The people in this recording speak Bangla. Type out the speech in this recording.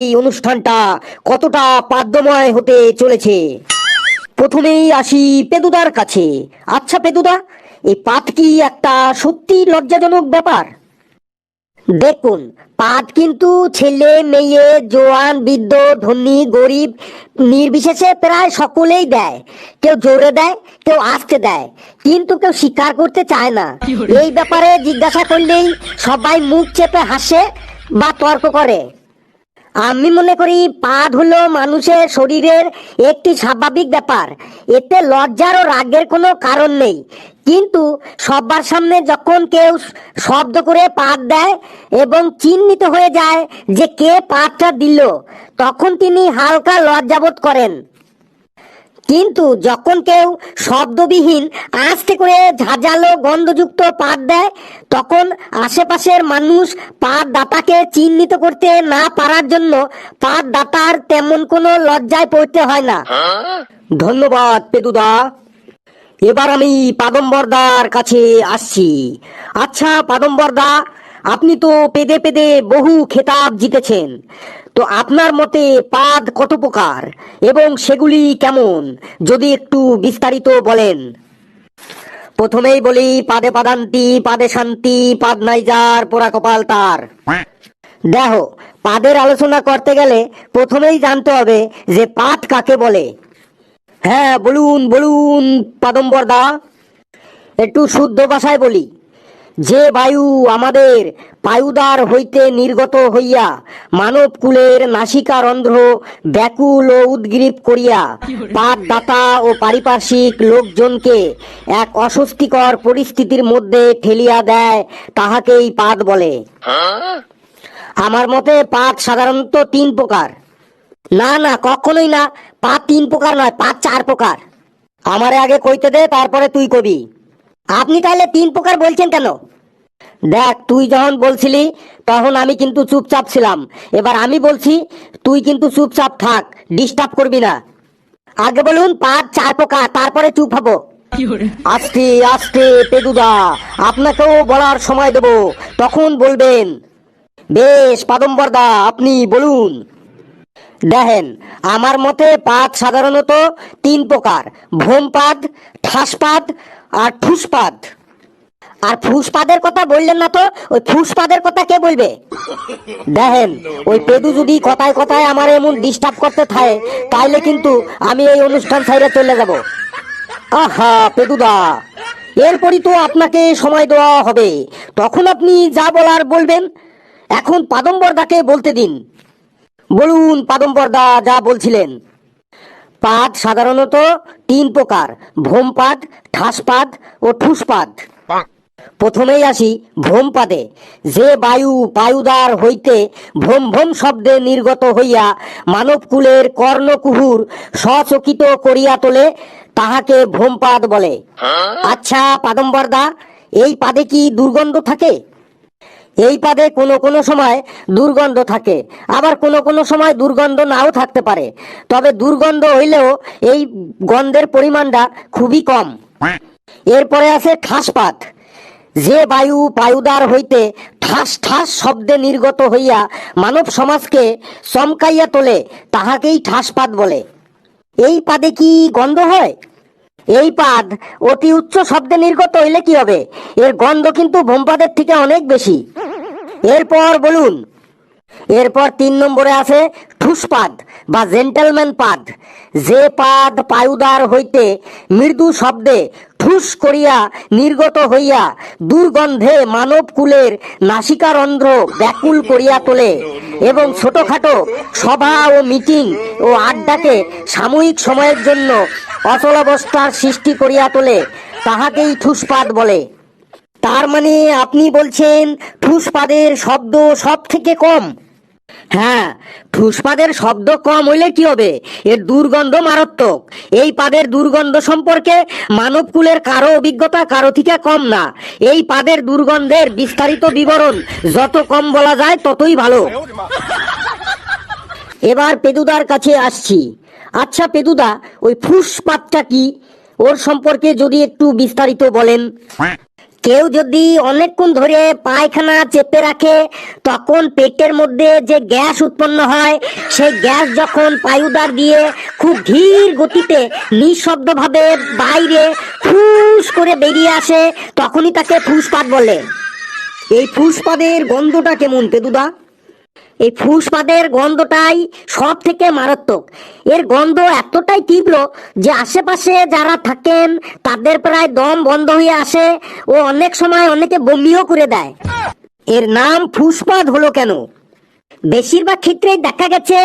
এই অনুষ্ঠানটা কতটা পাদ্যময় হতে চলেছে। প্রথমেই আসি পেদুদার কাছে। আচ্ছা পেদুদা, এই পাদ কি একটা সত্যি লজ্জাজনক ব্যাপার? দেখুন, পাদ কিন্তু ছেলে মেয়ে জোয়ান বৃদ্ধ ধনী গরিব নির্বিশেষে প্রায় সকলেই দেয়। কেউ জোরে দেয়, কেউ আস্তে দেয়, কিন্তু কেউ স্বীকার করতে চায় না। এই ব্যাপারে জিজ্ঞাসা করলেই সবাই মুখ চেপে হাসে বা তর্ক করে। আমি মনে করি পাদ হলো মানুষের শরীরের একটি স্বাভাবিক ব্যাপার। এতে লজ্জার ও রাগের কোনো কারণ নেই। কিন্তু সবার সামনে যখন কেউ শব্দ করে পাদ দেয় এবং চিহ্নিত হয়ে যায় যে কে পাদটা দিল, তখন তিনি হালকা লজ্জাবোধ করেন। কিন্তু যখন কেউ শব্দবিহীন আস্তে করে ঝাঁঝালো গন্ধযুক্ত পাদ দেয়, তখন আশেপাশের মানুষ পাদ দাতাকে চিহ্নিত করতে না পারার জন্য পাদ দাতার তেমন কোনো লজ্জায় পড়তে হয় না। ধন্যবাদ পেদুদা। এবার আমি পাদম্বরদার কাছে আসছি। আচ্ছা পাদম্বরদা, আপনি তো পেদে পেদে বহু খেতাব জিতেছেন। তো আপনার মতে পাদ কত প্রকার এবং সেগুলি কেমন, যদি একটু বিস্তারিত বলেন। প্রথমেই বলি, পাদে পাদান্তি, পাদে শান্তি, পাদ নাই যার পোড়া কপাল তার। দেখো, পাদের আলোচনা করতে গেলে প্রথমেই জানতে হবে যে পাদ কাকে বলে। হ্যাঁ বলুন বলুন পাদম্বরদা। একটু শুদ্ধ ভাষায় বলি, যে বায়ু আমাদের পায়ুদার হইতে নির্গত হইয়া মানব কুলের নাসিকা রন্ধ্র ব্যাকুল ও উদ্গ্রীব করিয়া পাদ দাতা ও পারিপার্শ্বিক লোকজনকে এক অস্বস্তিকর পরিস্থিতির মধ্যে ঠেলিয়া দেয়, তাহাকেই পাদ বলে। আমার মতে পাদ সাধারণত তিন প্রকার। না না, কখনোই না, পাদ তিন প্রকার নয়, পাদ চার প্রকার। আমারে আগে কইতে দে, তারপরে তুই কবি। আপনি তাহলে তিন প্রকার বলছেন কেন? দেখ, তুই যখন বলছিলি তখন আমি কিন্তু চুপচাপ ছিলাম। এবার আমি বলছি, তুই কিন্তু চুপচাপ থাক, ডিস্টার্ব করবি না। আগে বলুন পাদ চার প্রকার, তারপরে চুপ হবো। আস্তে আস্তে পেদুদা, আপনাকেও বলার সময় দেব, তখন বলবেন। বেশ পাদম্বরদা, আপনি বলুন। দেখেন, আমার মতে পাদ সাধারণত তিন প্রকার: ভোমপাদ, ঠাসপাদ আর ঠুসপাদ। আর ফুসপাদের কথা বললেন না তো, ওই ফুসপাদের কথা কে বলবে? দেখেন, ওই পেদু যদি কথায় কথায় আমার এমন ডিস্টার্ব করতে থাকে, তাইলে কিন্তু আমি এই অনুষ্ঠান ছাইরে চলে যাব। আহা পেদুদা, এরপরই তো আপনাকে সময় দেওয়া হবে, তখন আপনি যা বলার বলবেন। এখন পাদম্বরদাকে বলতে দিন। বলুন পাদম্বরদা, যা বলছিলেন। পাদ সাধারণত তিন প্রকার: ভোমপাদ, ঠাসপাদ ও ঠুসপাদ। প্রথমেই আসি ভোমপাদে। যে বায়ু পায়ুদার হইতে ভোম ভোম শব্দে নির্গত হইয়া মানবকুলের কর্ণকুহুর সচকিত করিয়া তোলে, তাহাকে ভোমপাদ বলে। আচ্ছা পাদম্বরদা, এই পাদে কি দুর্গন্ধ থাকে? এই পাদে কোনো কোনো সময় দুর্গন্ধ থাকে, আবার কোনো কোনো সময় দুর্গন্ধ নাও থাকতে পারে। তবে দুর্গন্ধ হইলেও এই গন্ধের পরিমাণটা খুবই কম। এরপরে আছে ঠাসপাদ। যে বায়ু পায়ুদার হইতে ঠাস ঠাস শব্দে নির্গত হইয়া মানব সমাজকে চমকাইয়া তোলে, তাহাকেই ঠাসপাদ বলে। এই পাদে কি গন্ধ হয়? এই পাদ অতি উচ্চ শব্দে নির্গত হইলে কি হবে? এর গন্ধ কিন্তু ভোমপাদের থেকে অনেক বেশি। এরপর বলুন। এরপর তিন নম্বরে আছে ঠুসপাদ বা জেন্টেলম্যান পাদ। যে পাদ পায়ুদার হইতে মৃদু শব্দে ঠুস করিয়া নির্গত হইয়া দুর্গন্ধে মানব কুলের নাসিকারন্ধ্র ব্যাকুল করিয়া তোলে এবং ছোটখাটো সভা ও মিটিং ও আড্ডাকে সাময়িক সময়ের জন্য অচলাবস্থার সৃষ্টি করিয়া তোলে, তাহাকেই ঠুসপাদ বলে। তার মানে আপনি বলছেন ঠুসপাদের শব্দ সব থেকে কম? হ্যাঁ, ঠুসপাদের শব্দ কম হইলে কি হবে? এর দুর্গন্ধ মারাত্মক। এই পাদের দুর্গন্ধ সম্পর্কে মানবকুলের কারো অভিজ্ঞতা কারো থেকে কম না। এই পাদের দুর্গন্ধের বিস্তারিত বিবরণ যত কম বলা যায় ততই ভালো। এবার পেদুদার কাছে আসছি। আচ্ছা পেদুদা, ওই ফুসপাদটা কি? ওর সম্পর্কে যদি একটু বিস্তারিত বলেন। কেউ যদি অনেকক্ষণ ধরে পায়খানা চেপে রাখে তখন পেটের মধ্যে যে গ্যাস উৎপন্ন হয়, সেই গ্যাস যখন পায়ুদ্বার দিয়ে খুব ধীর গতিতে নিঃশব্দভাবে বাইরে ফুস করে বেরিয়ে আসে, তখনই তাকে ফুসপাত বলে। এই ফুসপাদের গন্ধটা কেমন পেদুদা? এই ফুসপাদের গন্ধটাই সব থেকে মারাত্মক। এর গন্ধ এতটাই তীব্র যে আশেপাশে যারা থাকেন তাদের প্রায় দম বন্ধ হয়ে আসে ও অনেক সময় অনেকে বমিও করে দেয়। এর নাম ফুসপাদ হলো কেন? বেশিরভাগ ক্ষেত্রেই দেখা গেছে